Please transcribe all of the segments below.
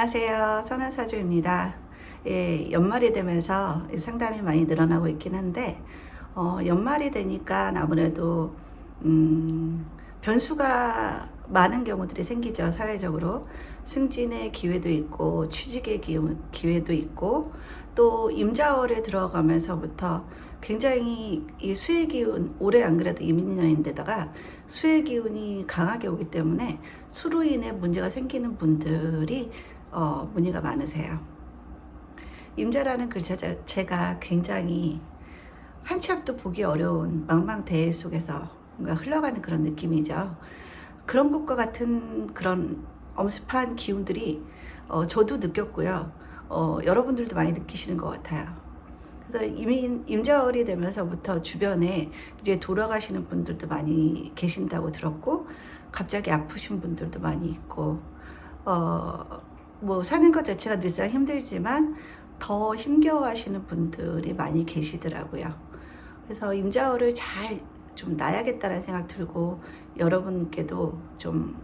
안녕하세요. 선한사주입니다. 예, 연말이 되면서 상담이 많이 늘어나고 있긴 한데, 연말이 되니까 아무래도, 변수가 많은 경우들이 생기죠, 사회적으로. 승진의 기회도 있고, 취직의 기회도 있고, 또 임자월에 들어가면서부터 굉장히 이 수의 기운, 올해 안 그래도 이민년인데다가 수의 기운이 강하게 오기 때문에 수로 인해 문제가 생기는 분들이 문의가 많으세요. 임자라는 글자 자체가 굉장히 한치 앞도 보기 어려운 망망대해 속에서 뭔가 흘러가는 그런 느낌이죠. 그런 것과 같은 그런 엄습한 기운들이 저도 느꼈고요. 여러분들도 많이 느끼시는 것 같아요. 그래서 임자월이 되면서부터 주변에 이제 돌아가시는 분들도 많이 계신다고 들었고, 갑자기 아프신 분들도 많이 있고, 뭐 사는 것 자체가 늘상 힘들지만 더 힘겨워하시는 분들이 많이 계시더라고요. 그래서 임자월을 잘 좀 놔야겠다는 생각 들고, 여러분께도 좀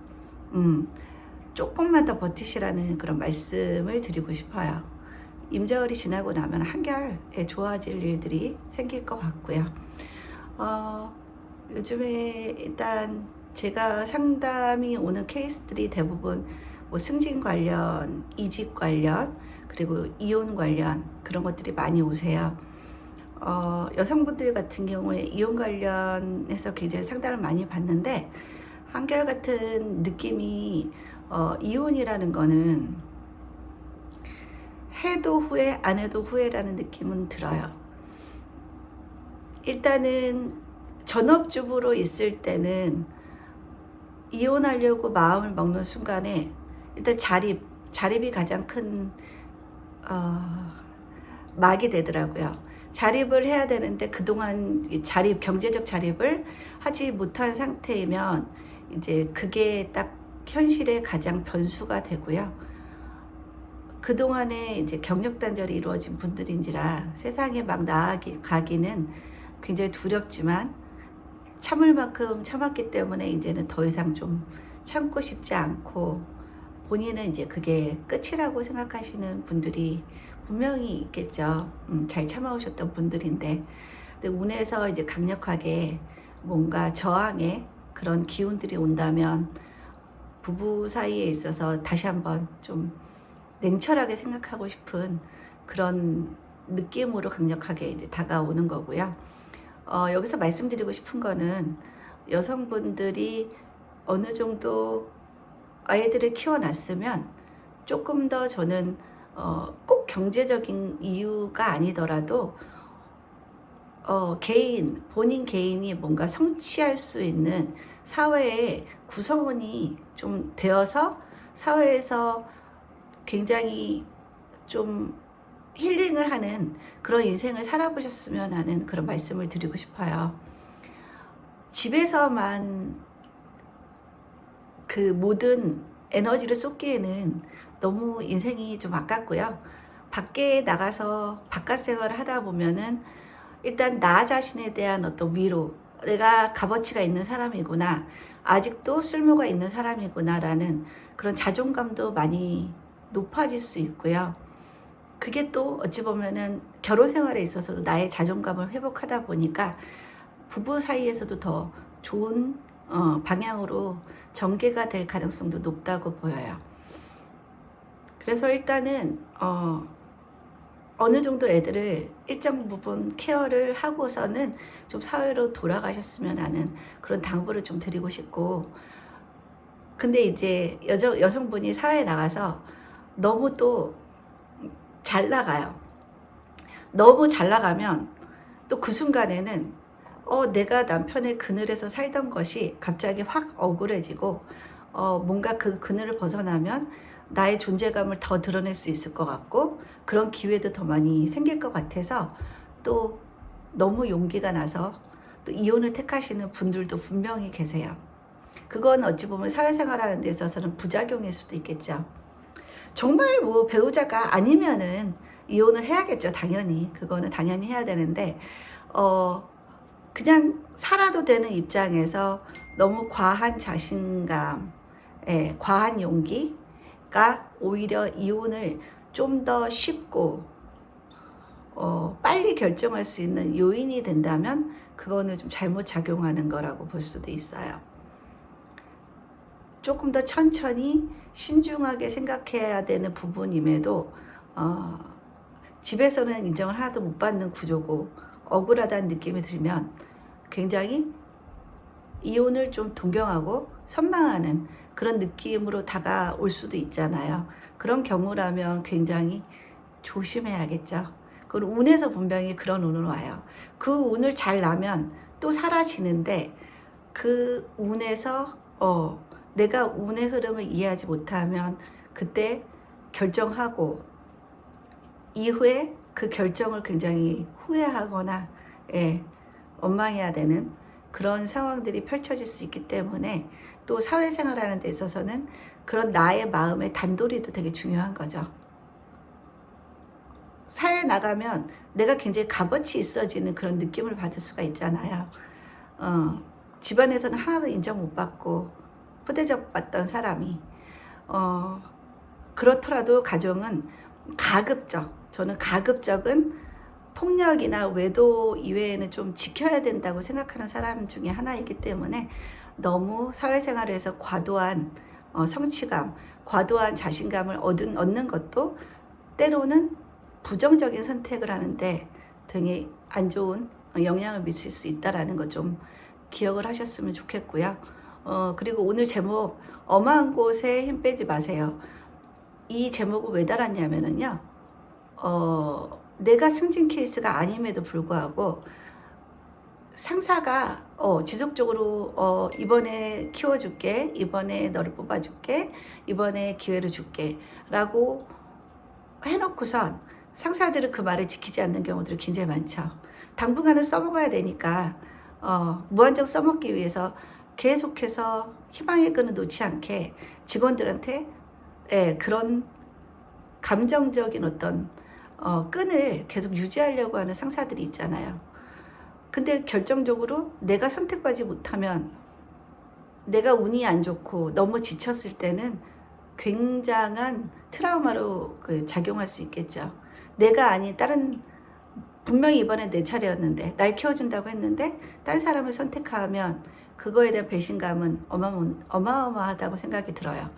조금만 더 버티시라는 그런 말씀을 드리고 싶어요. 임자월이 지나고 나면 한결 좋아질 일들이 생길 것 같고요. 요즘에 일단 제가 상담이 오는 케이스들이 대부분 뭐 승진 관련, 이직 관련, 그리고 이혼 관련 그런 것들이 많이 오세요. 여성분들 같은 경우에 이혼 관련해서 굉장히 상담을 많이 받는데, 한결같은 느낌이 이혼이라는 거는 해도 후회, 안 해도 후회라는 느낌은 들어요. 일단은 전업주부로 있을 때는 이혼하려고 마음을 먹는 순간에 일단 자립이 가장 큰 막이 되더라고요. 자립을 해야 되는데 그동안 경제적 자립을 하지 못한 상태이면 이제 그게 딱 현실의 가장 변수가 되고요. 그동안에 이제 경력 단절이 이루어진 분들인지라 세상에 막 나아가기는 굉장히 두렵지만 참을 만큼 참았기 때문에 이제는 더 이상 좀 참고 싶지 않고, 본인은 이제 그게 끝이라고 생각하시는 분들이 분명히 있겠죠. 잘 참아오셨던 분들인데, 근데 운에서 이제 강력하게 뭔가 저항의 그런 기운들이 온다면 부부 사이에 있어서 다시 한번 좀 냉철하게 생각하고 싶은 그런 느낌으로 강력하게 이제 다가오는 거고요. 여기서 말씀드리고 싶은 거는, 여성분들이 어느 정도 아이들을 키워놨으면 조금 더 저는 꼭 경제적인 이유가 아니더라도 본인 개인이 뭔가 성취할 수 있는 사회의 구성원이 좀 되어서 사회에서 굉장히 좀 힐링을 하는 그런 인생을 살아보셨으면 하는 그런 말씀을 드리고 싶어요. 집에서만 그 모든 에너지를 쏟기에는 너무 인생이 좀 아깝고요. 밖에 나가서 바깥 생활을 하다 보면은 일단 나 자신에 대한 어떤 위로, 내가 값어치가 있는 사람이구나, 아직도 쓸모가 있는 사람이구나라는 그런 자존감도 많이 높아질 수 있고요. 그게 또 어찌 보면은 결혼 생활에 있어서도 나의 자존감을 회복하다 보니까 부부 사이에서도 더 좋은 방향으로 전개가 될 가능성도 높다고 보여요. 그래서 일단은 어느 정도 애들을 일정 부분 케어를 하고서는 좀 사회로 돌아가셨으면 하는 그런 당부를 좀 드리고 싶고, 근데 이제 여성분이 사회에 나가서 너무 또 잘 나가요. 너무 잘 나가면 또 그 순간에는 내가 남편의 그늘에서 살던 것이 갑자기 확 억울해지고, 뭔가 그 그늘을 벗어나면 나의 존재감을 더 드러낼 수 있을 것 같고, 그런 기회도 더 많이 생길 것 같아서 또 너무 용기가 나서 또 이혼을 택하시는 분들도 분명히 계세요. 그건 어찌 보면 사회생활하는 데 있어서는 부작용일 수도 있겠죠. 정말 뭐 배우자가 아니면은 이혼을 해야겠죠. 당연히 그거는 당연히 해야 되는데, 그냥 살아도 되는 입장에서 너무 과한 자신감, 과한 용기, 오히려 이혼을 좀 더 쉽고 빨리 결정할 수 있는 요인이 된다면 그거는 좀 잘못 작용하는 거라고 볼 수도 있어요. 조금 더 천천히 신중하게 생각해야 되는 부분임에도 집에서는 인정을 하나도 못 받는 구조고 억울하다는 느낌이 들면 굉장히 이혼을 좀 동경하고 선망하는 그런 느낌으로 다가올 수도 있잖아요. 그런 경우라면 굉장히 조심해야겠죠. 그리고 운에서 분명히 그런 운은 와요. 그 운을 잘 나면 또 사라지는데 그 운에서 내가 운의 흐름을 이해하지 못하면 그때 결정하고 이후에 그 결정을 굉장히 후회하거나 원망해야 되는 그런 상황들이 펼쳐질 수 있기 때문에 또 사회생활하는 데 있어서는 그런 나의 마음의 단도리도 되게 중요한 거죠. 사회에 나가면 내가 굉장히 값어치 있어지는 그런 느낌을 받을 수가 있잖아요. 집안에서는 하나도 인정 못 받고 푸대접 받던 사람이 그렇더라도 가정은 저는 가급적은 폭력이나 외도 이외에는 좀 지켜야 된다고 생각하는 사람 중에 하나이기 때문에 너무 사회생활에서 과도한 성취감, 과도한 자신감을 얻는 것도 때로는 부정적인 선택을 하는데 되게 안 좋은 영향을 미칠 수 있다는 거 좀 기억을 하셨으면 좋겠고요. 그리고 오늘 제목 엄한 곳에 힘 빼지 마세요. 이 제목을 왜 달았냐면은요. 내가 승진 케이스가 아님에도 불구하고 상사가 지속적으로 이번에 키워줄게, 이번에 너를 뽑아줄게, 이번에 기회를 줄게 라고 해놓고선 상사들은 그 말을 지키지 않는 경우들이 굉장히 많죠. 당분간은 써먹어야 되니까 무한정 써먹기 위해서 계속해서 희망의 끈을 놓지 않게 직원들한테 그런 감정적인 어떤 끈을 계속 유지하려고 하는 상사들이 있잖아요. 근데 결정적으로 내가 선택받지 못하면 내가 운이 안 좋고 너무 지쳤을 때는 굉장한 트라우마로 작용할 수 있겠죠. 내가 아닌 분명히 이번에 내 차례였는데 날 키워준다고 했는데 딴 사람을 선택하면 그거에 대한 배신감은 어마어마하다고 생각이 들어요.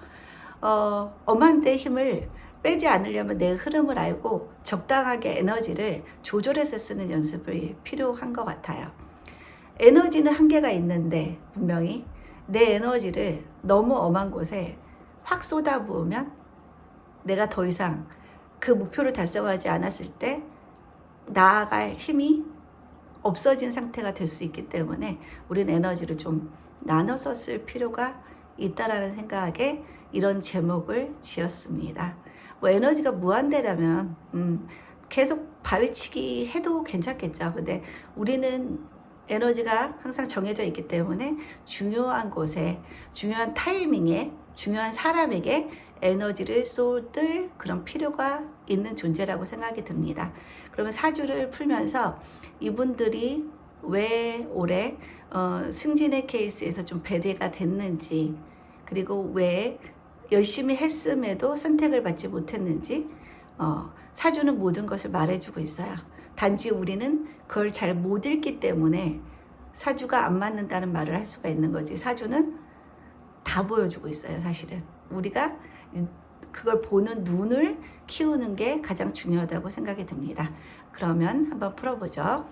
엄한데 힘을 빼지 않으려면 내 흐름을 알고 적당하게 에너지를 조절해서 쓰는 연습이 필요한 것 같아요. 에너지는 한계가 있는데 분명히 내 에너지를 너무 엄한 곳에 확 쏟아부으면 내가 더 이상 그 목표를 달성하지 않았을 때 나아갈 힘이 없어진 상태가 될 수 있기 때문에 우리는 에너지를 좀 나눠서 쓸 필요가 있다라는 생각에 이런 제목을 지었습니다. 뭐 에너지가 무한대라면 계속 바위치기 해도 괜찮겠죠. 근데 우리는 에너지가 항상 정해져 있기 때문에 중요한 곳에, 중요한 타이밍에, 중요한 사람에게 에너지를 쏟을 그런 필요가 있는 존재라고 생각이 듭니다. 그러면 사주를 풀면서 이분들이 왜 올해 승진의 케이스에서 좀 배제가 됐는지, 그리고 왜 열심히 했음에도 선택을 받지 못했는지 사주는 모든 것을 말해주고 있어요. 단지 우리는 그걸 잘 못 읽기 때문에 사주가 안 맞는다는 말을 할 수가 있는 거지, 사주는 다 보여주고 있어요. 사실은 우리가 그걸 보는 눈을 키우는 게 가장 중요하다고 생각이 듭니다. 그러면 한번 풀어보죠.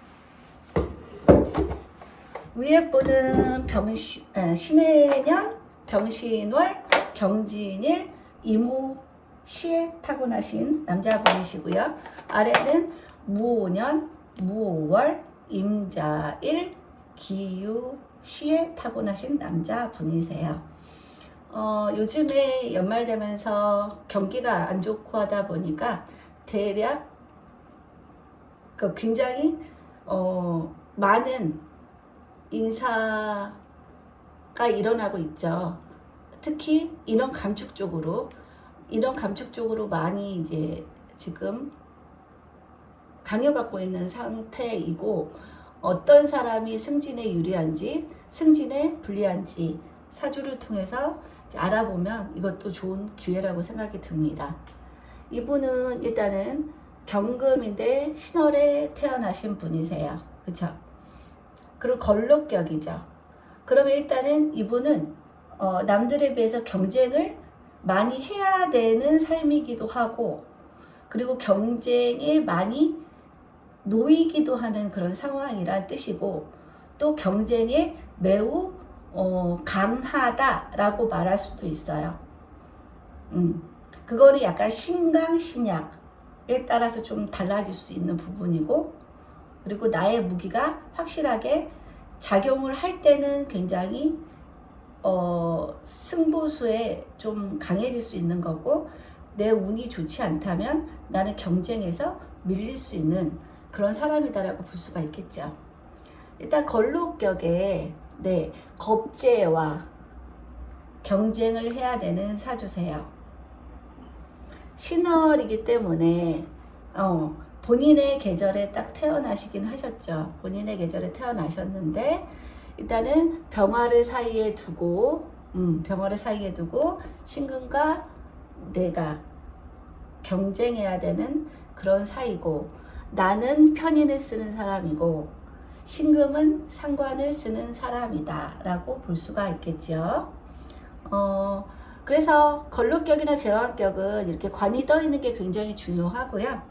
위에 분은 신해년, 병신월, 경진일, 이모시에 타고나신 남자분이시고요. 아래는 무오년, 무오월, 임자일, 기유시에 타고나신 남자분이세요. 요즘에 연말 되면서 경기가 안 좋고 하다 보니까 대략 굉장히 많은 인사가 일어나고 있죠. 특히 인원 감축 쪽으로 많이 이제 지금 강요받고 있는 상태이고, 어떤 사람이 승진에 유리한지 승진에 불리한지 사주를 통해서 알아보면 이것도 좋은 기회라고 생각이 듭니다. 이분은 일단은 경금인데 신월에 태어나신 분이세요. 그쵸? 그리고 걸록격이죠. 그러면 일단은 이분은 남들에 비해서 경쟁을 많이 해야 되는 삶이기도 하고, 그리고 경쟁에 많이 놓이기도 하는 그런 상황이란 뜻이고, 또 경쟁에 매우 강하다라고 말할 수도 있어요. 그거는 약간 신강신약에 따라서 좀 달라질 수 있는 부분이고, 그리고 나의 무기가 확실하게 작용을 할 때는 굉장히 승부수에 좀 강해질 수 있는 거고, 내 운이 좋지 않다면 나는 경쟁에서 밀릴 수 있는 그런 사람이다라고 볼 수가 있겠죠. 일단 걸록격에 겁재와 경쟁을 해야 되는 사주세요. 신월이기 때문에 본인의 계절에 딱 태어나시긴 하셨죠. 본인의 계절에 태어나셨는데 일단은 병화를 사이에 두고 신금과 내가 경쟁해야 되는 그런 사이고, 나는 편인을 쓰는 사람이고 신금은 상관을 쓰는 사람이다 라고 볼 수가 있겠죠. 그래서 걸록격이나 제왕격은 이렇게 관이 떠 있는 게 굉장히 중요하고요.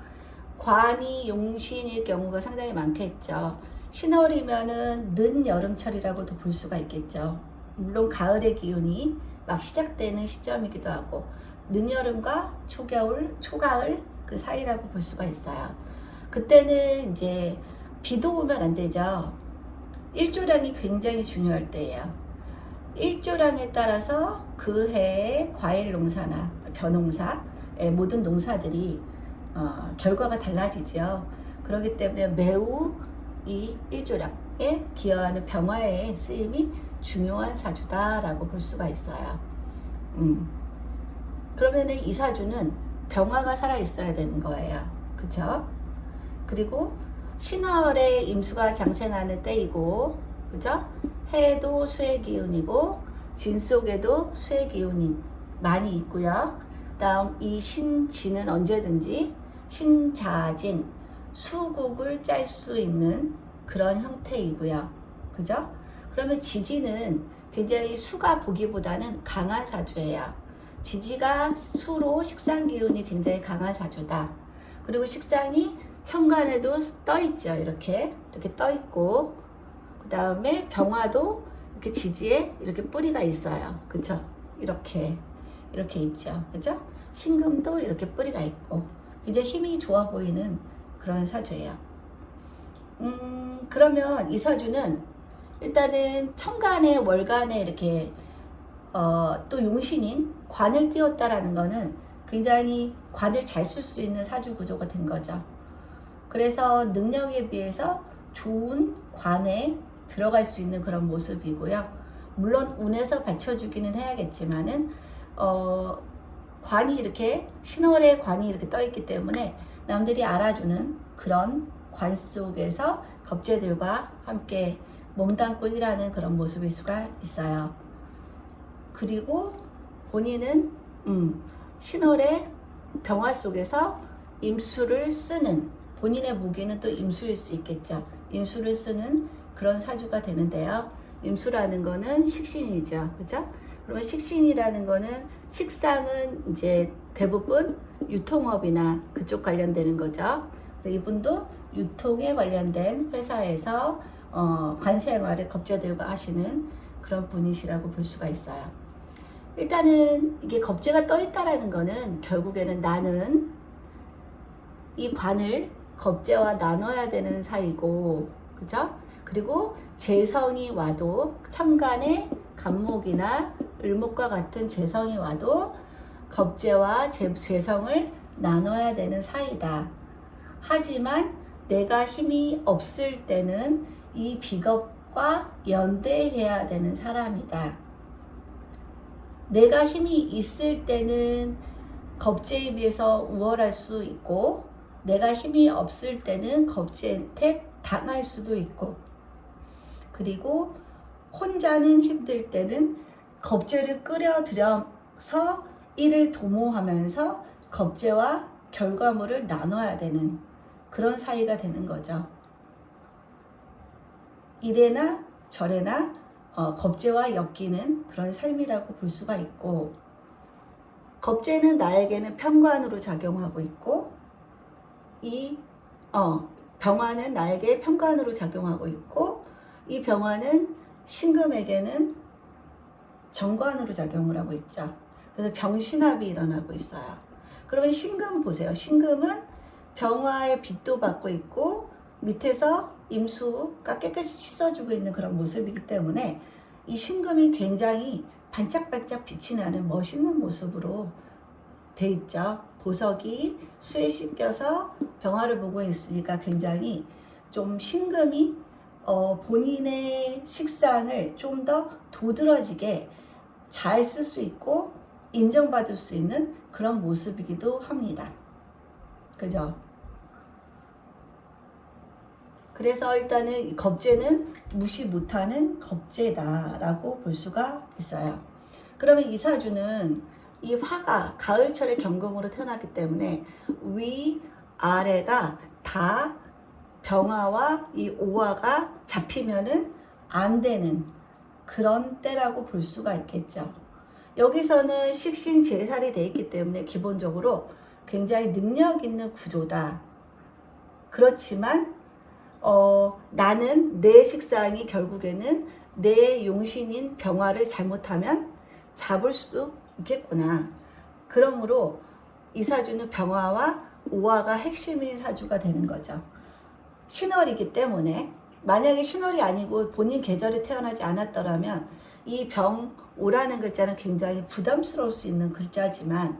관이 용신일 경우가 상당히 많겠죠. 신월이면은 늦여름철이라고도 볼 수가 있겠죠. 물론 가을의 기운이 막 시작되는 시점이기도 하고, 늦여름과 초가을 그 사이라고 볼 수가 있어요. 그때는 이제 비도 오면 안 되죠. 일조량이 굉장히 중요할 때예요. 일조량에 따라서 그 해의 과일 농사나 벼농사의 모든 농사들이 결과가 달라지죠. 그렇기 때문에 매우 이 일조량에 기여하는 병화의 쓰임이 중요한 사주다라고 볼 수가 있어요. 그러면은 이 사주는 병화가 살아 있어야 되는 거예요. 그쵸? 그리고 신월에 임수가 장생하는 때이고, 그죠? 해도 수의 기운이고, 진 속에도 수의 기운이 많이 있고요. 다음 이 신진은 언제든지 신자진, 수국을 짤 수 있는 그런 형태이고요. 그죠? 그러면 지지는 굉장히 수가 보기보다는 강한 사주예요. 지지가 수로 식상 기운이 굉장히 강한 사주다. 그리고 식상이 천간에도 떠 있죠. 이렇게 떠 있고, 그 다음에 병화도 이렇게 지지에 이렇게 뿌리가 있어요. 그쵸? 이렇게 있죠. 그죠? 신금도 이렇게 뿌리가 있고, 굉장히 힘이 좋아 보이는 그런 사주예요. 그러면 이 사주는 일단은 천간에 월간에 이렇게 또 용신인 관을 띄웠다라는 거는 굉장히 관을 잘 쓸 수 있는 사주 구조가 된 거죠. 그래서 능력에 비해서 좋은 관에 들어갈 수 있는 그런 모습이고요. 물론 운에서 받쳐주기는 해야겠지만은 관이 이렇게 신월의 관이 이렇게 떠 있기 때문에 남들이 알아주는 그런 관 속에서 겁재들과 함께 몸담고 일하는 그런 모습일 수가 있어요. 그리고 본인은 신월의 병화 속에서 임수를 쓰는, 본인의 무기는 또 임수일 수 있겠죠. 임수를 쓰는 그런 사주가 되는데요. 임수라는 거는 식신이죠. 그죠? 그러면 식신이라는 거는, 식상은 이제 대부분 유통업이나 그쪽 관련되는 거죠. 그래서 이분도 유통에 관련된 회사에서 관 생활을 겁재들과 하시는 그런 분이시라고 볼 수가 있어요. 일단은 이게 겁재가 떠 있다라는 거는 결국에는 나는 이 관을 겁재와 나눠야 되는 사이고, 그죠? 그리고 재성이 와도, 천간에 간목이나 을목과 같은 재성이 와도 겁재와 재성을 나눠야 되는 사이다. 하지만 내가 힘이 없을 때는 이 비겁과 연대해야 되는 사람이다. 내가 힘이 있을 때는 겁재에 비해서 우월할 수 있고, 내가 힘이 없을 때는 겁재한테 당할 수도 있고, 그리고 혼자는 힘들 때는 겁재를 끌어들여서 이를 도모하면서 겁재와 결과물을 나눠야 되는 그런 사이가 되는 거죠. 이래나 저래나 겁재와 엮이는 그런 삶이라고 볼 수가 있고, 겁재는 나에게는 편관으로 작용하고 있고, 이 병화는 나에게 편관으로 작용하고 있고, 이 병화는 신금에게는 정관으로 작용을 하고 있죠. 그래서 병신합이 일어나고 있어요. 그러면 신금 보세요. 신금은 병화의 빛도 받고 있고 밑에서 임수가 깨끗이 씻어주고 있는 그런 모습이기 때문에 이 신금이 굉장히 반짝반짝 빛이 나는 멋있는 모습으로 돼 있죠. 보석이 수에 씻겨서 병화를 보고 있으니까 굉장히 좀 신금이 본인의 식상을 좀 더 도드라지게 잘 쓸 수 있고 인정받을 수 있는 그런 모습이기도 합니다. 그죠? 그래서 일단은 겁재는 무시 못하는 겁재다라고 볼 수가 있어요. 그러면 이 사주는 이 화가 가을철의 경금으로 태어났기 때문에 위, 아래가 다 병화와 이 오화가 잡히면은 안 되는 그런 때라고 볼 수가 있겠죠. 여기서는 식신 제살이 되어 있기 때문에 기본적으로 굉장히 능력 있는 구조다. 그렇지만 나는 내 식상이 결국에는 내 용신인 병화를 잘못하면 잡을 수도 있겠구나. 그러므로 이 사주는 병화와 오화가 핵심인 사주가 되는 거죠. 신월이기 때문에 만약에 신월이 아니고 본인 계절에 태어나지 않았더라면 이 병오라는 글자는 굉장히 부담스러울 수 있는 글자지만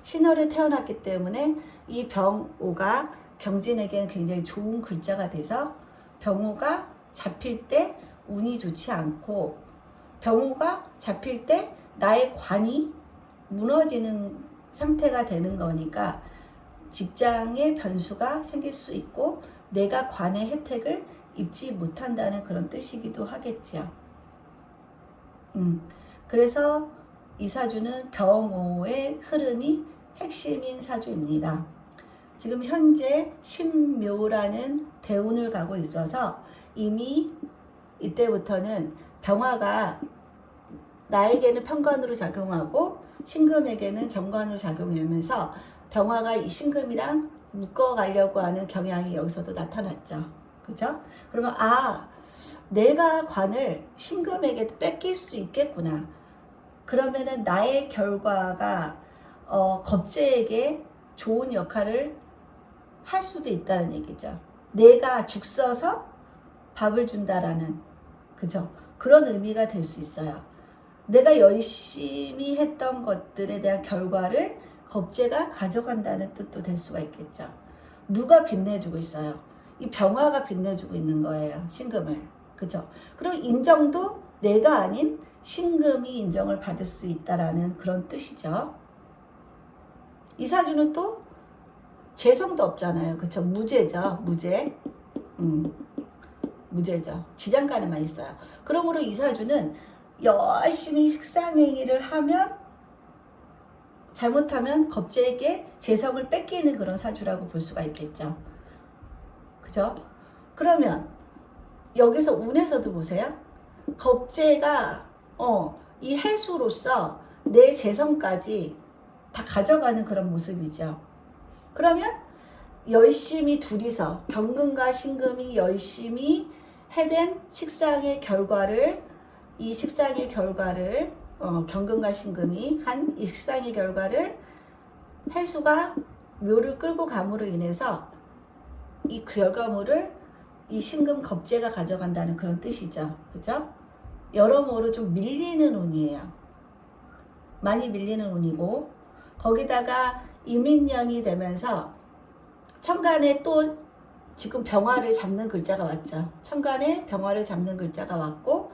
신월에 태어났기 때문에 이 병오가 경진에게는 굉장히 좋은 글자가 돼서 병오가 잡힐 때 운이 좋지 않고 병오가 잡힐 때 나의 관이 무너지는 상태가 되는 거니까 직장에 변수가 생길 수 있고 내가 관의 혜택을 입지 못한다는 그런 뜻이기도 하겠죠. 그래서 이 사주는 병오의 흐름이 핵심인 사주입니다. 지금 현재 신묘라는 대운을 가고 있어서 이미 이때부터는 병화가 나에게는 편관으로 작용하고 신금에게는 정관으로 작용하면서 병화가 이 신금이랑 묶어가려고 하는 경향이 여기서도 나타났죠. 그죠? 그러면 내가 관을 신금에게 뺏길 수 있겠구나. 그러면은 나의 결과가 겁재에게 좋은 역할을 할 수도 있다는 얘기죠. 내가 죽 써서 밥을 준다라는, 그죠? 그런 의미가 될 수 있어요. 내가 열심히 했던 것들에 대한 결과를 겁재가 가져간다는 뜻도 될 수가 있겠죠. 누가 빛내주고 있어요? 이 병화가 빛내주고 있는 거예요. 신금을. 그죠? 그럼 인정도 내가 아닌 신금이 인정을 받을 수 있다라는 그런 뜻이죠. 이 사주는 또 재성도 없잖아요. 그쵸? 무재죠. 무재. 무재죠. 지장간에만 있어요. 그러므로 이 사주는 열심히 식상행위를 하면 잘못하면 겁재에게 재성을 뺏기는 그런 사주라고 볼 수가 있겠죠. 그죠? 그러면 여기서 운에서도 보세요. 겁재가 이 해수로서 내 재성까지 다 가져가는 그런 모습이죠. 그러면 열심히 둘이서 경금과 신금이 열심히 해댄 식상의 결과를 경금과 신금이 한 이 식상의 결과를 해수가 묘를 끌고 감으로 인해서 이 결과물을 이 신금 겁재가 가져간다는 그런 뜻이죠. 그죠? 여러모로 좀 밀리는 운이에요. 많이 밀리는 운이고 거기다가 이민년이 되면서 천간에 또 지금 병화를 잡는 글자가 왔죠. 천간에 병화를 잡는 글자가 왔고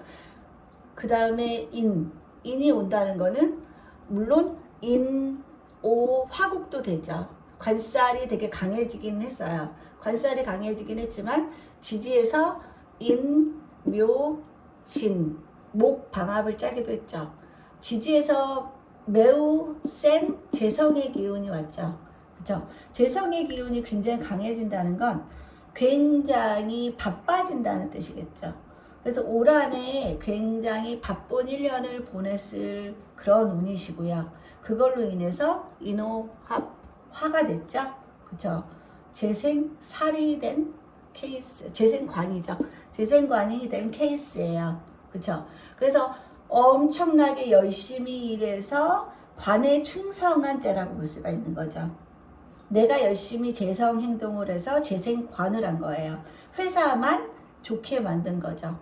그 다음에 인이 온다는 거는 물론 오 화국도 되죠. 관살이 되게 강해지긴 했어요. 관살이 강해지긴 했지만 지지에서 묘, 진, 목 방합을 짜기도 했죠. 지지에서 매우 센 재성의 기운이 왔죠. 그죠? 재성의 기운이 굉장히 강해진다는 건 굉장히 바빠진다는 뜻이겠죠. 그래서 올 한해 굉장히 바쁜 1년을 보냈을 그런 운이시고요. 그걸로 인해서 인호합화가 됐죠. 그죠? 재생살이 된 케이스, 재생관이죠. 재생관이 된 케이스예요. 그죠? 그래서 엄청나게 열심히 일해서 관에 충성한 때라고 볼 수가 있는 거죠. 내가 열심히 재성 행동을 해서 재생관을 한 거예요. 회사만 좋게 만든 거죠.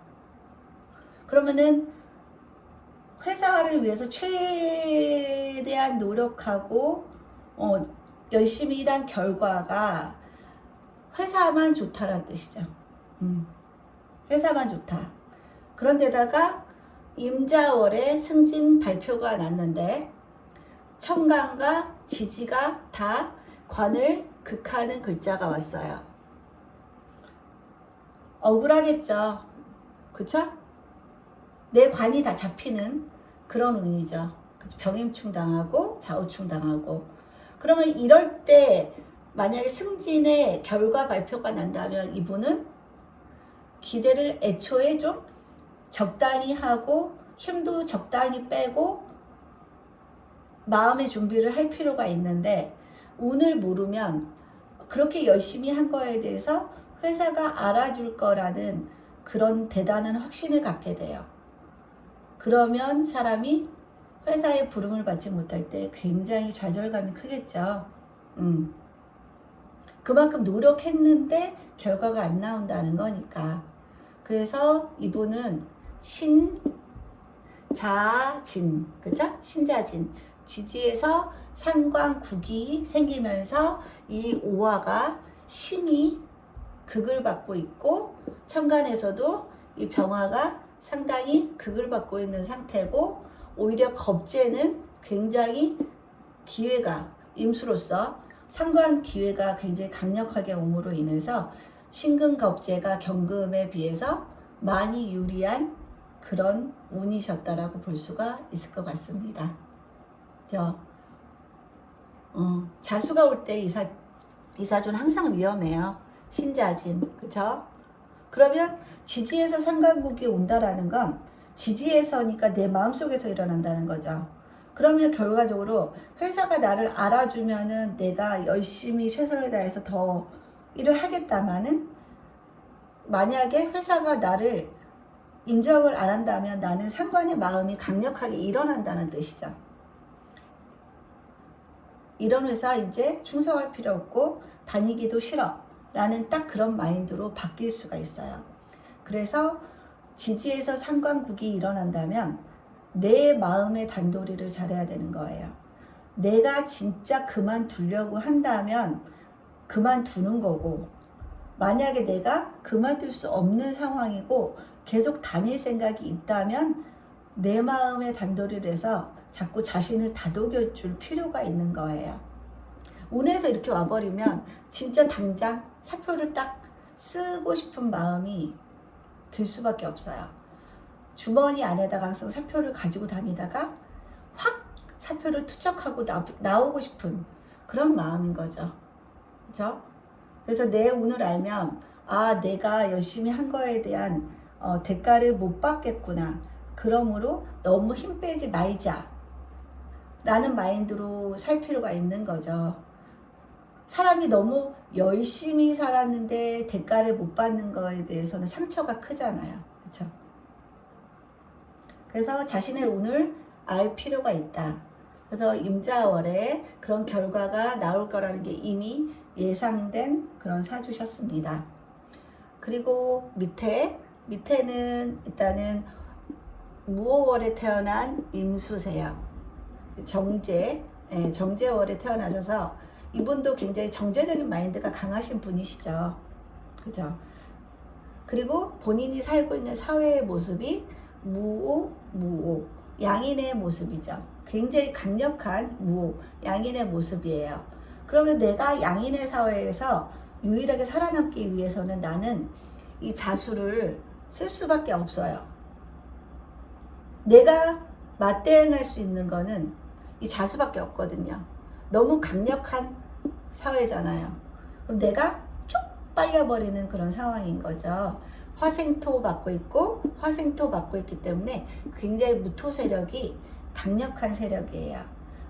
그러면은 회사를 위해서 최대한 노력하고 열심히 일한 결과가 회사만 좋다라는 뜻이죠. 회사만 좋다. 그런데다가 임자월에 승진 발표가 났는데 천간과 지지가 다 관을 극하는 글자가 왔어요. 억울하겠죠. 그쵸? 내 관이 다 잡히는 그런 운이죠. 병임충 당하고 좌우충 당하고. 그러면 이럴 때 만약에 승진의 결과 발표가 난다면 이분은 기대를 애초에 좀 적당히 하고 힘도 적당히 빼고 마음의 준비를 할 필요가 있는데 운을 모르면 그렇게 열심히 한 거에 대해서 회사가 알아줄 거라는 그런 대단한 확신을 갖게 돼요. 그러면 사람이 회사의 부름을 받지 못할 때 굉장히 좌절감이 크겠죠. 그만큼 노력했는데 결과가 안 나온다는 거니까. 그래서 이분은 신자진, 그죠? 신자진. 지지에서 상관국이 생기면서 이 오화가 심히 극을 받고 있고 천간에서도 이 병화가 상당히 극을 받고 있는 상태고 오히려 겁재는 굉장히 기회가 임수로서 상관 기회가 굉장히 강력하게 옴으로 인해서 신금겁재가 경금에 비해서 많이 유리한 그런 운이셨다라고 볼 수가 있을 것 같습니다. 자수가 올 때 이사주는 항상 위험해요. 신자진, 그쵸? 그러면 지지에서 상관국이 온다라는 건 지지에서니까 내 마음속에서 일어난다는 거죠. 그러면 결과적으로 회사가 나를 알아주면은 내가 열심히 최선을 다해서 더 일을 하겠다마는 만약에 회사가 나를 인정을 안 한다면 나는 상관의 마음이 강력하게 일어난다는 뜻이죠. 이런 회사 이제 충성할 필요 없고 다니기도 싫어 라는 딱 그런 마인드로 바뀔 수가 있어요. 그래서 지지에서 상관국이 일어난다면 내 마음의 단도리를 잘해야 되는 거예요. 내가 진짜 그만두려고 한다면 그만두는 거고 만약에 내가 그만둘 수 없는 상황이고 계속 다닐 생각이 있다면 내 마음의 단도리를 해서 자꾸 자신을 다독여 줄 필요가 있는 거예요. 운에서 이렇게 와버리면 진짜 당장 사표를 딱 쓰고 싶은 마음이 들 수밖에 없어요. 주머니 안에다가 항상 사표를 가지고 다니다가 확 사표를 투척하고 나오고 싶은 그런 마음인 거죠. 그죠? 그래서 내 운을 알면 아 내가 열심히 한 거에 대한 대가를 못 받겠구나. 그러므로 너무 힘 빼지 말자 라는 마인드로 살 필요가 있는 거죠. 사람이 너무 열심히 살았는데 대가를 못 받는 거에 대해서는 상처가 크잖아요. 그렇죠? 그래서 자신의 운을 알 필요가 있다. 그래서 임자월에 그런 결과가 나올 거라는 게 이미 예상된 그런 사주셨습니다. 그리고 밑에는 일단은 무오월에 태어난 임수세요. 정제월에 태어나셔서 이분도 굉장히 정제적인 마인드가 강하신 분이시죠. 그죠? 그리고 본인이 살고 있는 사회의 모습이 무오, 양인의 모습이죠. 굉장히 강력한 양인의 모습이에요. 그러면 내가 양인의 사회에서 유일하게 살아남기 위해서는 나는 이 자수를 쓸 수밖에 없어요. 내가 맞대응할 수 있는 거는 이 자수밖에 없거든요. 너무 강력한 사회잖아요. 그럼 내가 쭉 빨려버리는 그런 상황인 거죠. 화생토 받고 있고 화생토 받고 있기 때문에 굉장히 무토 세력이 강력한 세력이에요.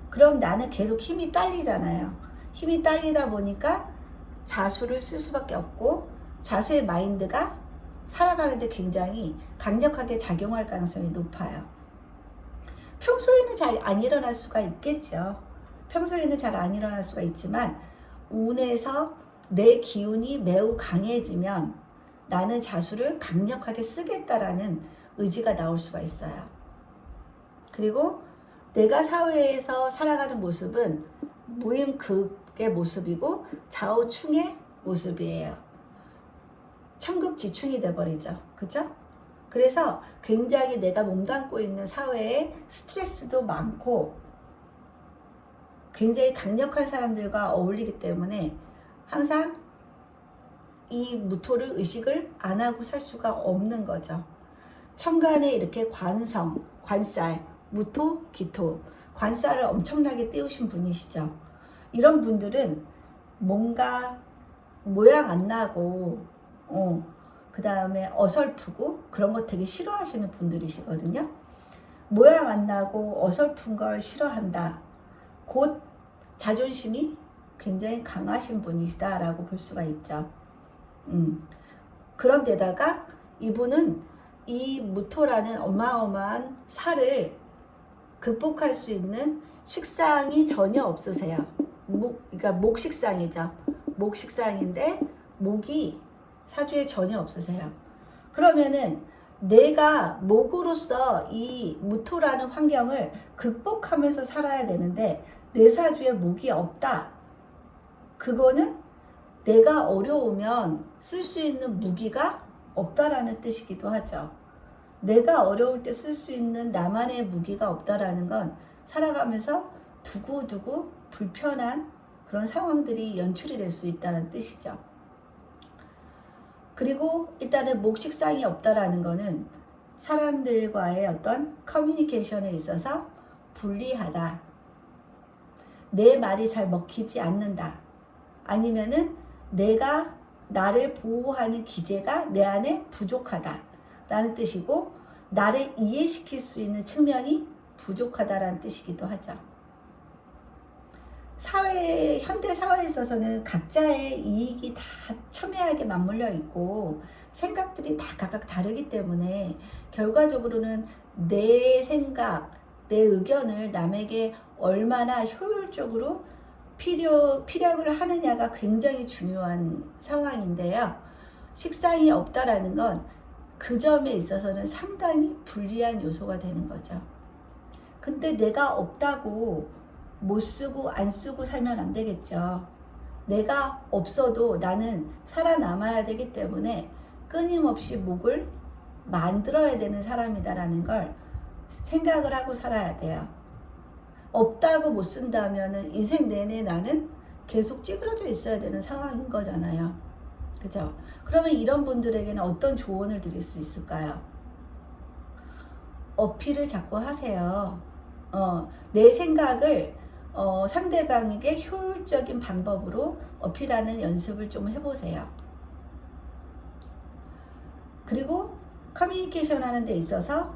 그럼 나는 계속 힘이 딸리잖아요. 힘이 딸리다 보니까 자수를 쓸 수밖에 없고 자수의 마인드가 살아가는데 굉장히 강력하게 작용할 가능성이 높아요. 평소에는 잘 안 일어날 수가 있겠죠. 평소에는 잘 안 일어날 수가 있지만 운에서 내 기운이 매우 강해지면 나는 자수를 강력하게 쓰겠다라는 의지가 나올 수가 있어요. 그리고 내가 사회에서 살아가는 모습은 무임극의 모습이고 좌우충의 모습이에요. 천극지충이 돼버리죠. 그죠? 그래서 굉장히 내가 몸담고 있는 사회에 스트레스도 많고 굉장히 강력한 사람들과 어울리기 때문에 항상 이 무토를 의식을 안 하고 살 수가 없는 거죠. 천간에 이렇게 관성, 관살, 무토, 기토, 관살을 엄청나게 띄우신 분이시죠. 이런 분들은 뭔가 모양 안 나고 그 다음에 어설프고 그런 거 되게 싫어하시는 분들이시거든요. 모양 안 나고 어설픈 걸 싫어한다. 곧 자존심이 굉장히 강하신 분이시다라고 볼 수가 있죠. 그런데다가 이분은 이 무토라는 어마어마한 살을 극복할 수 있는 식상이 전혀 없으세요. 그러니까 목식상이죠. 목식상인데 목이 사주에 전혀 없으세요. 그러면은 내가 목으로서 이 무토라는 환경을 극복하면서 살아야 되는데 내 사주에 목이 없다. 그거는 내가 어려우면 쓸 수 있는 무기가 없다라는 뜻이기도 하죠. 내가 어려울 때 쓸 수 있는 나만의 무기가 없다라는 건 살아가면서 두고두고 불편한 그런 상황들이 연출이 될 수 있다는 뜻이죠. 그리고 일단은 목식상이 없다라는 거는 사람들과의 어떤 커뮤니케이션에 있어서 불리하다. 내 말이 잘 먹히지 않는다. 아니면은 내가 나를 보호하는 기제가 내 안에 부족하다 라는 뜻이고 나를 이해시킬 수 있는 측면이 부족하다라는 뜻이기도 하죠. 현대 사회에 있어서는 각자의 이익이 다 첨예하게 맞물려 있고 생각들이 다 각각 다르기 때문에 결과적으로는 내 생각, 내 의견을 남에게 얼마나 효율적으로 피력을 하느냐가 굉장히 중요한 상황인데요. 식상이 없다라는 건 그 점에 있어서는 상당히 불리한 요소가 되는 거죠. 근데 내가 없다고 못 쓰고 안 쓰고 살면 안 되겠죠. 내가 없어도 나는 살아남아야 되기 때문에 끊임없이 목을 만들어야 되는 사람이다라는 걸 생각을 하고 살아야 돼요. 없다고 못 쓴다면 인생 내내 나는 계속 찌그러져 있어야 되는 상황인 거잖아요. 그죠? 그러면 이런 분들에게는 어떤 조언을 드릴 수 있을까요? 어필을 자꾸 하세요. 내 생각을 상대방에게 효율적인 방법으로 어필하는 연습을 좀 해보세요. 그리고 커뮤니케이션 하는 데 있어서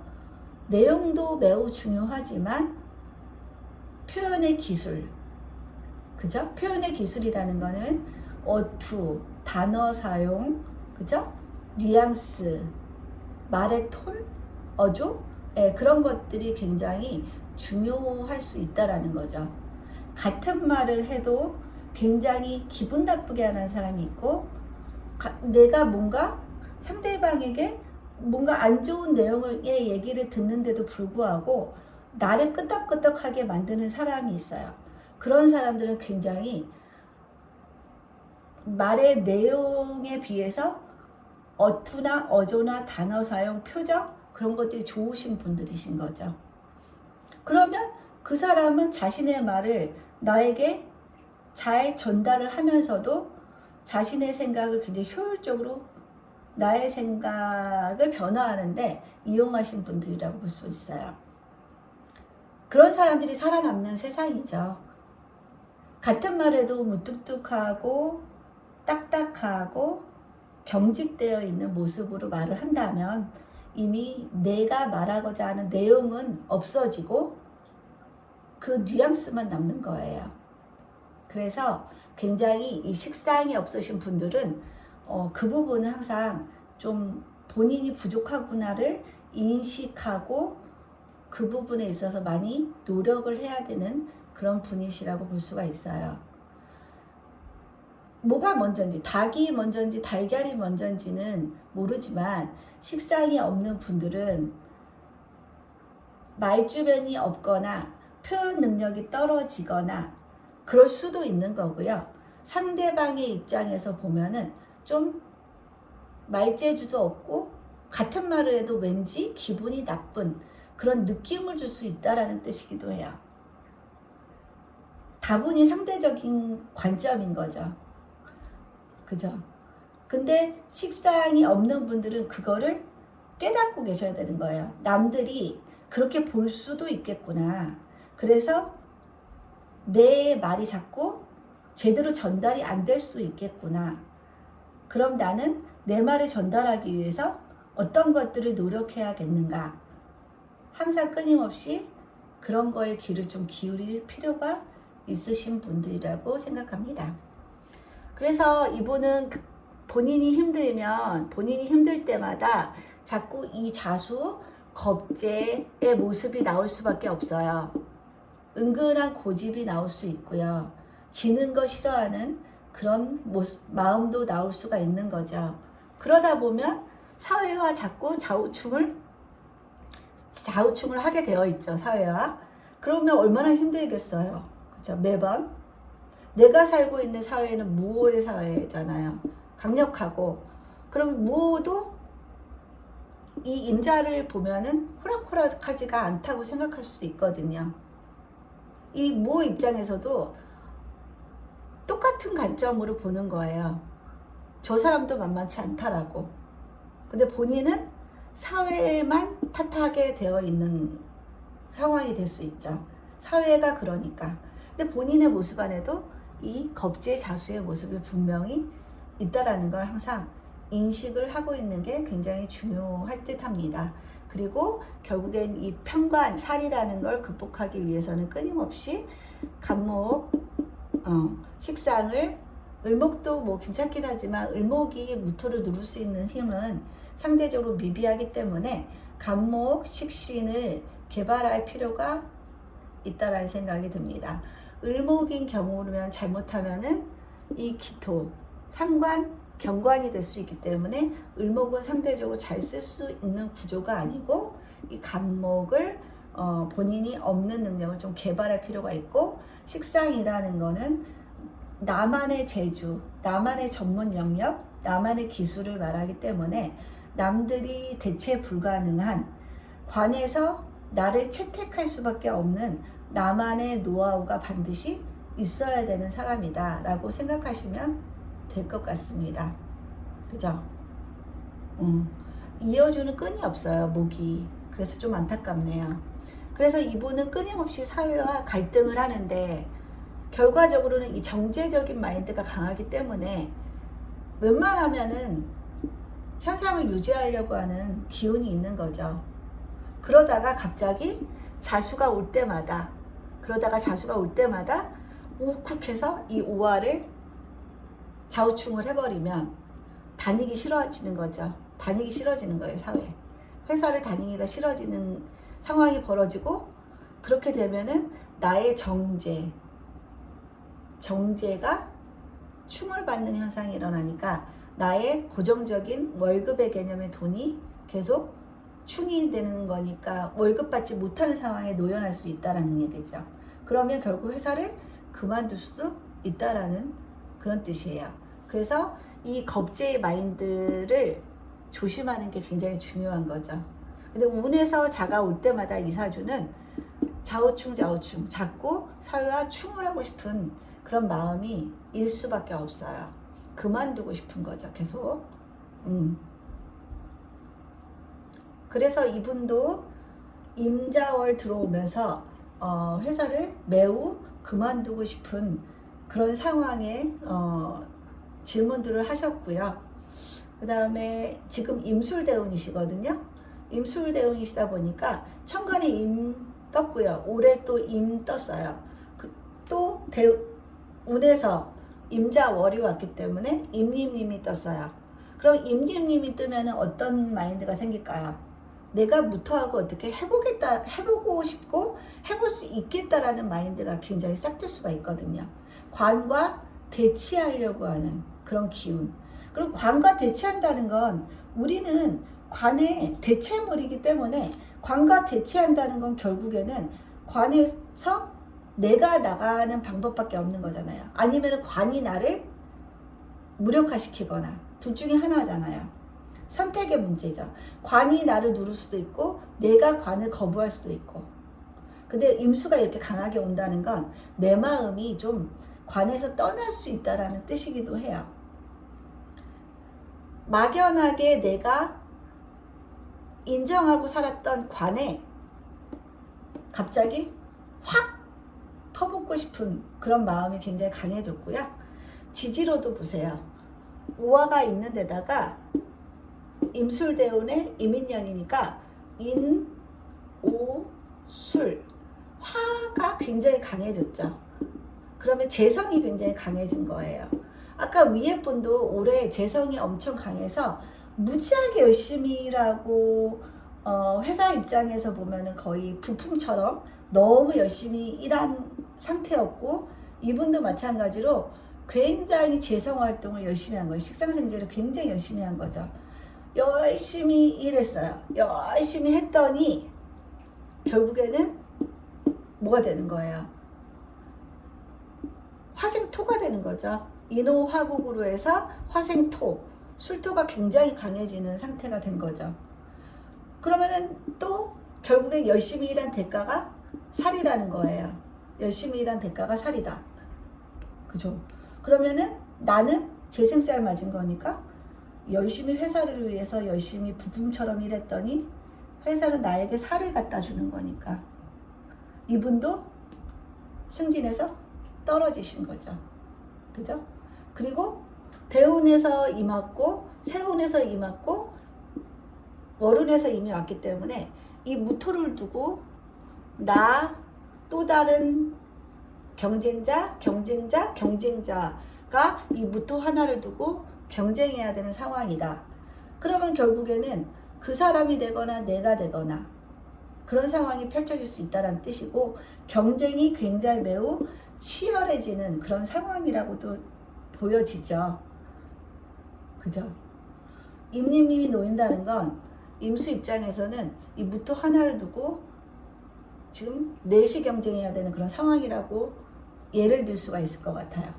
내용도 매우 중요하지만 표현의 기술, 그죠? 표현의 기술이라는 거는 어투, 단어 사용, 그죠? 뉘앙스, 말의 톤, 어조, 그런 것들이 굉장히 중요할 수 있다라는 거죠. 같은 말을 해도 굉장히 기분 나쁘게 하는 사람이 있고 내가 뭔가 상대방에게 뭔가 안 좋은 내용의 얘기를 듣는데도 불구하고 나를 끄덕끄덕하게 만드는 사람이 있어요. 그런 사람들은 굉장히 말의 내용에 비해서 어투나 어조나 단어 사용, 표정 그런 것들이 좋으신 분들이신 거죠. 그러면 그 사람은 자신의 말을 나에게 잘 전달을 하면서도 자신의 생각을 굉장히 효율적으로 나의 생각을 변화하는데 이용하신 분들이라고 볼 수 있어요. 그런 사람들이 살아남는 세상이죠. 같은 말에도 무뚝뚝하고 딱딱하고 경직되어 있는 모습으로 말을 한다면 이미 내가 말하고자 하는 내용은 없어지고 그 뉘앙스만 남는 거예요. 그래서 굉장히 이 식상이 없으신 분들은 그 부분은 항상 좀 본인이 부족하구나를 인식하고 그 부분에 있어서 많이 노력을 해야 되는 그런 분이시라고 볼 수가 있어요. 뭐가 먼저인지, 닭이 먼저인지 달걀이 먼저인지는 모르지만 식상이 없는 분들은 말주변이 없거나 표현 능력이 떨어지거나 그럴 수도 있는 거고요. 상대방의 입장에서 보면은 좀 말재주도 없고 같은 말을 해도 왠지 기분이 나쁜 그런 느낌을 줄 수 있다라는 뜻이기도 해요. 다분히 상대적인 관점인 거죠. 그죠? 근데 식상이 없는 분들은 그거를 깨닫고 계셔야 되는 거예요. 남들이 그렇게 볼 수도 있겠구나. 그래서 내 말이 자꾸 제대로 전달이 안 될 수도 있겠구나. 그럼 나는 내 말을 전달하기 위해서 어떤 것들을 노력해야겠는가. 항상 끊임없이 그런 거에 귀를 좀 기울일 필요가 있으신 분들이라고 생각합니다. 그래서 이분은 본인이 힘들 때마다 자꾸 이 자수, 겁재의 모습이 나올 수밖에 없어요. 은근한 고집이 나올 수 있고요. 지는 거 싫어하는 그런 모습, 마음도 나올 수가 있는 거죠. 그러다 보면 사회와 자꾸 좌우충을 하게 되어 있죠. 사회와. 그러면 얼마나 힘들겠어요. 그렇죠? 매번 내가 살고 있는 사회는 무호의 사회잖아요. 강력하고. 그럼 무호도 이 임자를 보면은 호락호락하지가 않다고 생각할 수도 있거든요. 이 무호 입장에서도 똑같은 관점으로 보는 거예요. 저 사람도 만만치 않다라고. 근데 본인은 사회에만 탓하게 되어 있는 상황이 될 수 있죠. 사회가 그러니까. 근데 본인의 모습 안에도 이 겁재 자수의 모습이 분명히 있다라는 걸 항상 인식을 하고 있는 게 굉장히 중요할 듯 합니다. 그리고 결국엔 이 편관, 살이라는 걸 극복하기 위해서는 끊임없이 간목, 식상을, 을목도 뭐 괜찮긴 하지만 을목이 무토를 누를 수 있는 힘은 상대적으로 미비하기 때문에 간목, 식신을 개발할 필요가 있다라는 생각이 듭니다. 을목인 경우면 잘못하면은 이 기토, 상관, 경관이 될 수 있기 때문에 을목은 상대적으로 잘 쓸 수 있는 구조가 아니고 이 간목을 본인이 없는 능력을 좀 개발할 필요가 있고, 식상이라는 거는 나만의 재주, 나만의 전문 영역, 나만의 기술을 말하기 때문에 남들이 대체 불가능한 관에서 나를 채택할 수밖에 없는 나만의 노하우가 반드시 있어야 되는 사람이다 라고 생각하시면 될 것 같습니다. 그죠? 이어주는 끈이 없어요, 목이. 그래서 좀 안타깝네요. 그래서 이분은 끊임없이 사회와 갈등을 하는데 결과적으로는 이 정제적인 마인드가 강하기 때문에 웬만하면은 현상을 유지하려고 하는 기운이 있는 거죠. 그러다가 갑자기 자수가 올 때마다 우쿡해서 이 오화를 좌우충을 해버리면 다니기 싫어지는 거죠. 다니기 싫어지는 거예요, 사회. 회사를 다니기가 싫어지는 상황이 벌어지고, 그렇게 되면은 나의 정제가 충을 받는 현상이 일어나니까 나의 고정적인 월급의 개념의 돈이 계속 충이 되는 거니까 월급 받지 못하는 상황에 노연할 수 있다는 얘기죠. 그러면 결국 회사를 그만둘 수도 있다라는 그런 뜻이에요. 그래서 이 겁재의 마인드를 조심하는 게 굉장히 중요한 거죠. 근데 운에서 자가 올 때마다 이 사주는 좌우충 자꾸 사회와 충을 하고 싶은 그런 마음이 일 수밖에 없어요. 그만두고 싶은 거죠, 계속. 그래서 이분도 임자월 들어오면서 회사를 매우 그만두고 싶은 그런 상황에 질문들을 하셨고요. 그 다음에 지금 임술대운이시거든요. 임술대운이시다 보니까 천간에 임 떴고요. 올해 또 임 떴어요. 또 운에서 임자월이 왔기 때문에 임님님이 떴어요. 그럼 임님님이 뜨면 어떤 마인드가 생길까요? 내가 무토하고 어떻게 해보고 싶고 해볼 수 있겠다라는 마인드가 굉장히 싹 들 수가 있거든요. 관과 대치하려고 하는 그런 기운. 그리고 관과 대치한다는 건 우리는 관의 대체물이기 때문에 관과 대치한다는 건 결국에는 관에서 내가 나가는 방법밖에 없는 거잖아요. 아니면 관이 나를 무력화시키거나 둘 중에 하나잖아요. 선택의 문제죠. 관이 나를 누를 수도 있고 내가 관을 거부할 수도 있고. 근데 임수가 이렇게 강하게 온다는 건 내 마음이 좀 관에서 떠날 수 있다라는 뜻이기도 해요. 막연하게 내가 인정하고 살았던 관에 갑자기 확 퍼붓고 싶은 그런 마음이 굉장히 강해졌고요. 지지로도 보세요. 오화가 있는 데다가 임술대운의 임인년이니까 인, 오, 술, 화가 굉장히 강해졌죠. 그러면 재성이 굉장히 강해진 거예요. 아까 위에 분도 올해 재성이 엄청 강해서 무지하게 열심히 일하고 회사 입장에서 보면은 거의 부품처럼 너무 열심히 일한 상태였고, 이분도 마찬가지로 굉장히 재성 활동을 열심히 한 거예요. 식상생제를 굉장히 열심히 한 거죠. 열심히 일했어요. 열심히 했더니 결국에는 뭐가 되는 거예요? 화생토가 되는 거죠. 인호화국으로 해서 화생토, 술토가 굉장히 강해지는 상태가 된 거죠. 그러면은 또 결국엔 열심히 일한 대가가 살이라는 거예요. 열심히 일한 대가가 살이다. 그죠? 그러면은 나는 재생살 맞은 거니까 열심히 회사를 위해서 열심히 부품처럼 일했더니 회사는 나에게 살을 갖다 주는 거니까 이분도 승진해서 떨어지신 거죠. 그죠? 그리고 대운에서 임왔고 세운에서 임왔고 월운에서 이미 왔기 때문에 이 무토를 두고 나 또 다른 경쟁자가 이 무토 하나를 두고 경쟁해야 되는 상황이다. 그러면 결국에는 그 사람이 되거나 내가 되거나 그런 상황이 펼쳐질 수 있다는 뜻이고, 경쟁이 굉장히 매우 치열해지는 그런 상황이라고도 보여지죠. 그죠? 임님님이 놓인다는 건 임수 입장에서는 이 무토 하나를 두고 지금 넷이 경쟁해야 되는 그런 상황이라고 예를 들 수가 있을 것 같아요.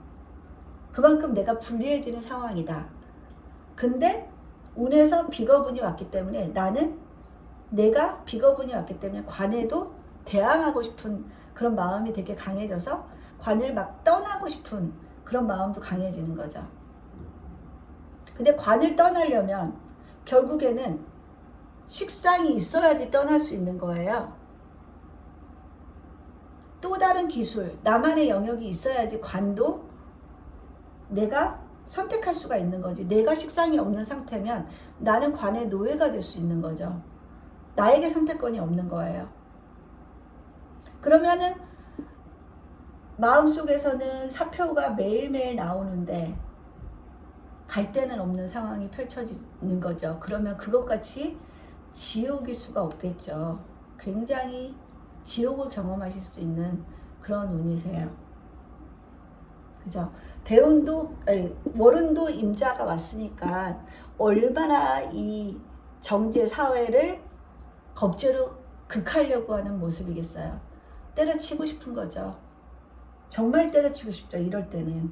그만큼 내가 불리해지는 상황이다. 근데 운에서 비거분이 왔기 때문에 나는 내가 비거분이 왔기 때문에 관에도 대항하고 싶은 그런 마음이 되게 강해져서 관을 막 떠나고 싶은 그런 마음도 강해지는 거죠. 근데 관을 떠나려면 결국에는 식상이 있어야지 떠날 수 있는 거예요. 또 다른 기술, 나만의 영역이 있어야지 관도 내가 선택할 수가 있는 거지. 내가 식상이 없는 상태면 나는 관의 노예가 될 수 있는 거죠. 나에게 선택권이 없는 거예요. 그러면은 마음속에서는 사표가 매일매일 나오는데 갈 데는 없는 상황이 펼쳐지는 거죠. 그러면 그것같이 지옥일 수가 없겠죠. 굉장히 지옥을 경험하실 수 있는 그런 운이세요. 그죠? 월운도 임자가 왔으니까 얼마나 이 정제 사회를 겁제로 극하려고 하는 모습이겠어요. 때려치고 싶은 거죠. 정말 때려치고 싶죠. 이럴 때는.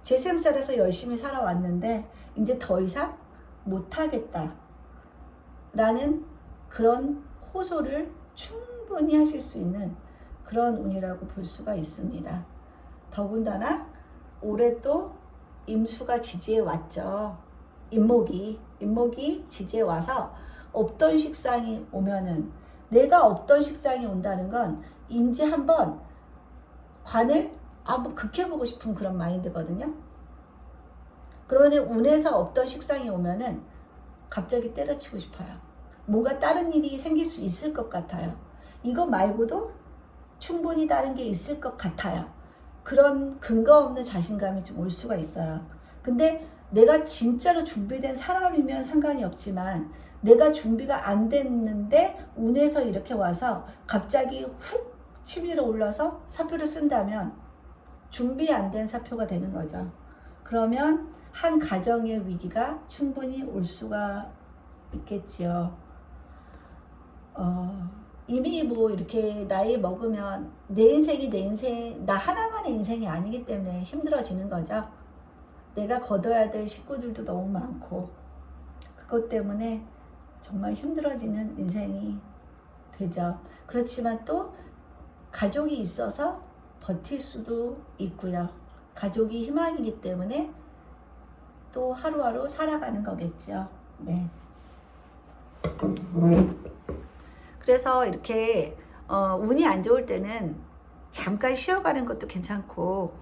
제 생살에서 열심히 살아왔는데 이제 더 이상 못하겠다 라는 그런 호소를 충분히 하실 수 있는 그런 운이라고 볼 수가 있습니다. 더군다나 올해 또 임수가 지지에 왔죠. 임목이 지지에 와서 없던 식상이 오면은 내가 없던 식상이 온다는 건 이제 한번 관을 한번 극해보고 싶은 그런 마인드거든요. 그러면 운에서 없던 식상이 오면은 갑자기 때려치고 싶어요. 뭔가 다른 일이 생길 수 있을 것 같아요. 이거 말고도 충분히 다른 게 있을 것 같아요. 그런 근거 없는 자신감이 좀 올 수가 있어요. 근데 내가 진짜로 준비된 사람이면 상관이 없지만 내가 준비가 안 됐는데 운에서 이렇게 와서 갑자기 훅 치밀어 올라서 사표를 쓴다면 준비 안 된 사표가 되는 거죠. 그러면 한 가정의 위기가 충분히 올 수가 있겠지요. 이미 뭐 이렇게 나이 먹으면 내 인생이 내 인생, 나 하나만의 인생이 아니기 때문에 힘들어지는 거죠. 내가 거둬야 될 식구들도 너무 많고 그것 때문에 정말 힘들어지는 인생이 되죠. 그렇지만 또 가족이 있어서 버틸 수도 있고요. 가족이 희망이기 때문에 또 하루하루 살아가는 거겠죠. 네. 그래서 이렇게 운이 안 좋을 때는 잠깐 쉬어가는 것도 괜찮고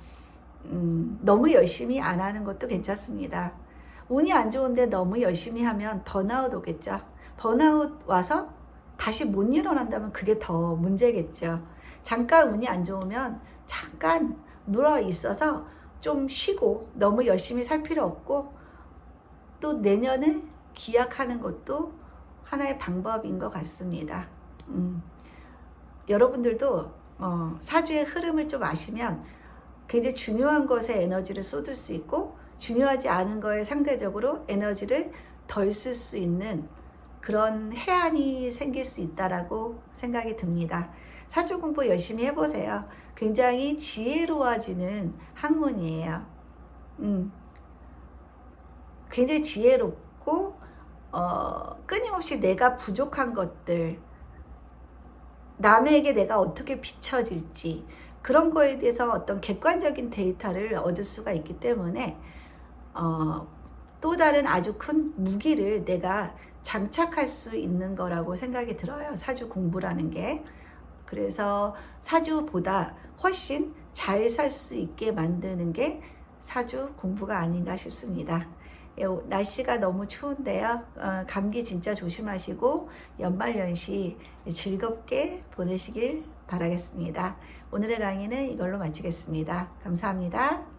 너무 열심히 안 하는 것도 괜찮습니다. 운이 안 좋은데 너무 열심히 하면 번아웃 오겠죠. 번아웃 와서 다시 못 일어난다면 그게 더 문제겠죠. 잠깐 운이 안 좋으면 잠깐 누워 있어서 좀 쉬고 너무 열심히 살 필요 없고 또 내년을 기약하는 것도 하나의 방법인 것 같습니다. 여러분들도 사주의 흐름을 좀 아시면 굉장히 중요한 것에 에너지를 쏟을 수 있고 중요하지 않은 거에 상대적으로 에너지를 덜 쓸 수 있는 그런 해안이 생길 수 있다라고 생각이 듭니다. 사주 공부 열심히 해보세요. 굉장히 지혜로워지는 학문이에요. 굉장히 지혜롭고 끊임없이 내가 부족한 것들, 남에게 내가 어떻게 비춰질지 그런 거에 대해서 어떤 객관적인 데이터를 얻을 수가 있기 때문에 또 다른 아주 큰 무기를 내가 장착할 수 있는 거라고 생각이 들어요. 사주 공부라는 게. 그래서 사주보다 훨씬 잘 살 수 있게 만드는 게 사주 공부가 아닌가 싶습니다. 날씨가 너무 추운데요. 감기 진짜 조심하시고 연말연시 즐겁게 보내시길 바라겠습니다. 오늘의 강의는 이걸로 마치겠습니다. 감사합니다.